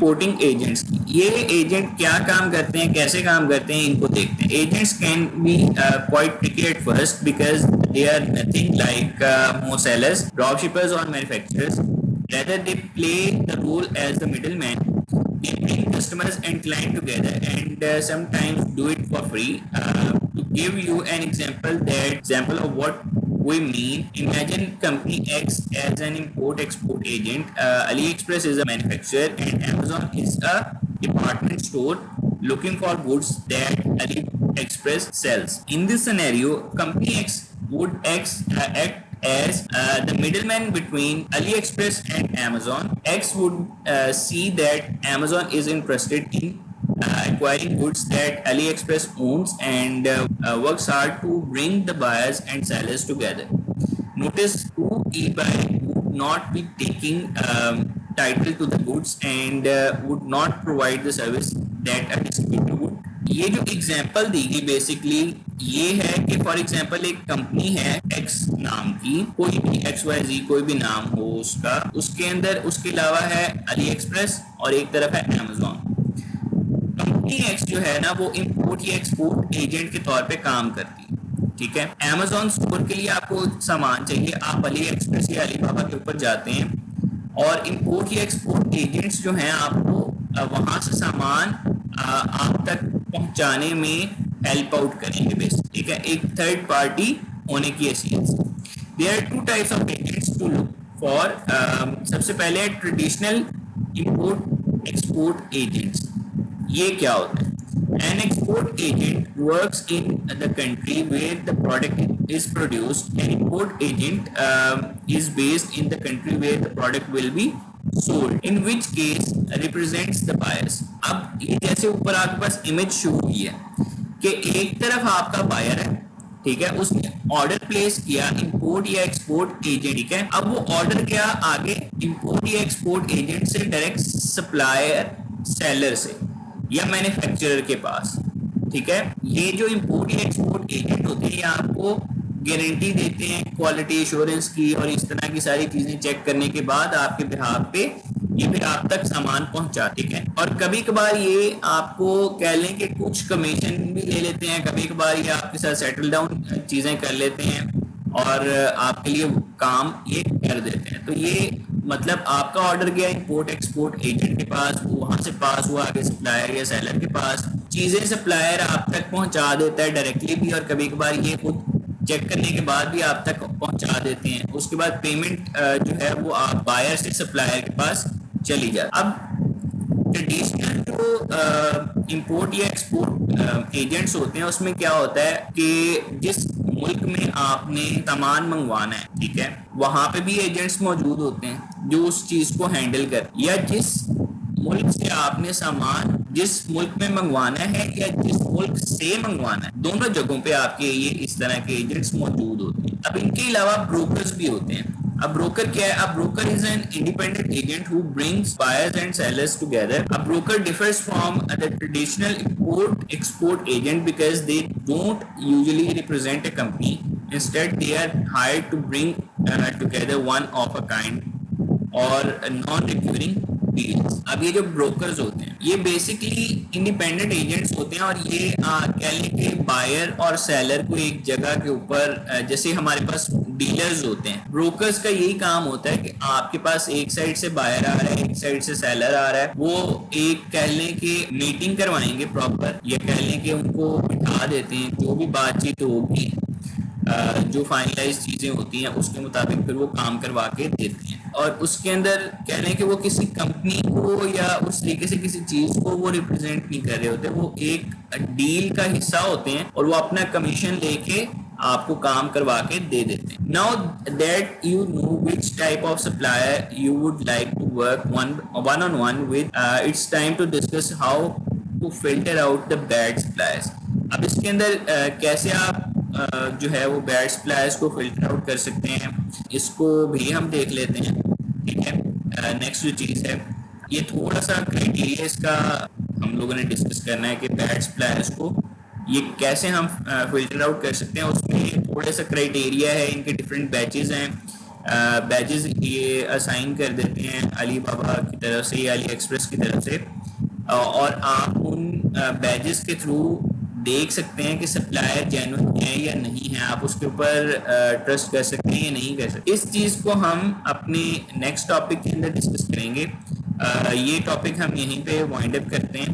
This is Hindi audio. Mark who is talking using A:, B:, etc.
A: इंपोर्टिंग एजेंट्स की। ये एजेंट क्या काम करते हैं, कैसे काम करते हैं, इनको देखते हैं। Agents can be quite tricky at first because they are nothing like more sellers, drop shippers और manufacturers. Rather, they play the role as the middleman. They bring customers and client together and sometimes do it for free. To give you an example of what we mean, imagine company X as an import-export agent. AliExpress is a manufacturer and Amazon is a department store looking for goods that AliExpress sells. In this scenario, company X would act as the middleman between AliExpress and Amazon. X would see that Amazon is interested in acquiring goods that AliExpress owns and works hard to bring the buyers and sellers together. Notice who eBay would not be taking title to the goods and would not provide the service that a distributor would. ये जो एग्जाम्पल दी गई बेसिकली ये है कि फॉर एग्जाम्पल एक कंपनी है एक्स नाम की, कोई भी XYZ कोई भी नाम हो उसका, उसके अंदर उसके अलावा है अली एक्सप्रेस और एक तरफ है अमेजोन। कंपनी एक्स जो है ना वो इंपोर्ट या एक्सपोर्ट एजेंट के तौर पे काम करती है, ठीक है। अमेजोन स्टोर के लिए आपको सामान चाहिए, आप अली एक्सप्रेस या अलीबाबा के ऊपर जाते हैं और इंपोर्ट या एक्सपोर्ट एजेंट्स जो हैं आपको वहां से सामान आप तक पहुंचाने में हेल्प आउट करेंगे बेसिक, ठीक है, एक थर्ड पार्टी होने की हैसियत से। There are two types of agents to look for. सबसे पहले ट्रेडिशनल इंपोर्ट एक्सपोर्ट एजेंट्स। ये क्या होता है? An export agent works in the country where the product is produced. An import agent is based in the country where the product will be sold, in which case represents the buyers. अब ये जैसे ऊपर आपके पास इमेज शो हुई है कि एक तरफ आपका बायर है, ठीक है, उसने ऑर्डर प्लेस किया इंपोर्ट या एक्सपोर्ट एजेंट, ठीक है। अब वो ऑर्डर गया आगे इंपोर्ट या एक्सपोर्ट एजेंट से डायरेक्ट सप्लायर सेलर से या मैन्युफैक्चरर के पास, ठीक है। ये जो इंपोर्ट या एक्सपोर्ट एजेंट होते हैं ये आपको गारंटी देते हैं क्वालिटी एश्योरेंस की और इस तरह की सारी चीजें चेक करने के बाद आपके बिहाफ पे ये फिर आप तक सामान पहुंचाते हैं। और कभी कभार ये आपको कह लें कि कुछ कमीशन भी ले लेते हैं, कभी कभार ये आपके साथ सेटल डाउन चीजें कर लेते हैं और आपके लिए काम ये कर देते हैं। तो ये मतलब आपका ऑर्डर गया इंपोर्ट एक्सपोर्ट एजेंट के पास, वहां से पास हुआ आगे सप्लायर या सेलर के पास, चीजें सप्लायर आप तक पहुंचा देता है डायरेक्टली भी और कभी कभार ये खुद चेक करने के बाद भी आप तक पहुंचा देते हैं। उसके बाद पेमेंट जो है वो आप बायर से सप्लायर के पास चली जाए। अब ट्रेडिशनल जो इंपोर्ट या एक्सपोर्ट एजेंट्स होते हैं उसमें क्या होता है कि जिस मुल्क में आपने सामान मंगवाना है, ठीक है, वहां पे भी एजेंट्स मौजूद होते हैं जो उस चीज को हैंडल कर, या जिस मुल्क से आपने सामान जिस मुल्क में मंगवाना है या जिस मुल्क से मंगवाना है, दोनों जगहों पे आपके ये इस तरह के एजेंट्स मौजूद होते हैं। अब इनके अलावा ब्रोकर्स भी होते हैं। अब ब्रोकर क्या है? A broker is an independent agent who brings buyers and sellers together. A broker differs from the traditional import-export agent because they don't usually represent a company. Instead, they are hired to bring together one of a kind or non-recurring deals. अब ये जो ब्रोकर्स होते हैं ये बेसिकली इंडिपेंडेंट एजेंट्स होते हैं और ये कह लें कि बायर और सेलर को एक जगह के ऊपर, जैसे हमारे पास डीलर्स होते हैं, ब्रोकर्स का यही काम होता है कि आपके पास एक साइड से बायर आ रहा है, एक साइड से सेलर आ रहा है, वो एक कह लें कि मीटिंग करवाएंगे प्रॉपर, या कह लें कि उनको बिठा देते हैं, जो भी बातचीत होगी जो फाइनलाइज चीजें होती हैं उसके मुताबिक फिर वो काम करवा के देते हैं। और उसके अंदर कह रहे हैं कि वो किसी कंपनी को या उस तरीके से किसी चीज को वो रिप्रेजेंट नहीं कर रहे होते, वो एक डील का हिस्सा होते हैं और वो अपना कमीशन लेके आपको काम करवा के दे देते हैं। Now that you know which type of supplier you would like to work one on one with, it's time to discuss how to filter out the bad suppliers. अब इसके अंदर कैसे आप जो है वो बैड सप्लायर्स को फिल्टर आउट कर सकते हैं, इसको भी हम देख लेते हैं, ठीक है। नेक्स्ट जो चीज़ है ये थोड़ा सा क्राइटेरिया इसका हम लोगों ने डिस्कस करना है कि बैड सप्लायर्स को ये कैसे हम फिल्टर आउट कर सकते हैं। उसमें थोड़ा सा क्राइटेरिया है, इनके डिफरेंट बैचेस हैं, बैजेस ये असाइन कर देते हैं अली बाबा की तरफ से या अली एक्सप्रेस की तरफ से, और आप उन बैजेस के थ्रू देख सकते हैं कि सप्लायर जेन्युइन है या नहीं है, आप उसके ऊपर ट्रस्ट कर सकते हैं या नहीं कर सकते। इस चीज़ को हम अपने नेक्स्ट टॉपिक के अंदर डिस्कस करेंगे। ये टॉपिक हम यहीं पे वाइंड अप करते हैं।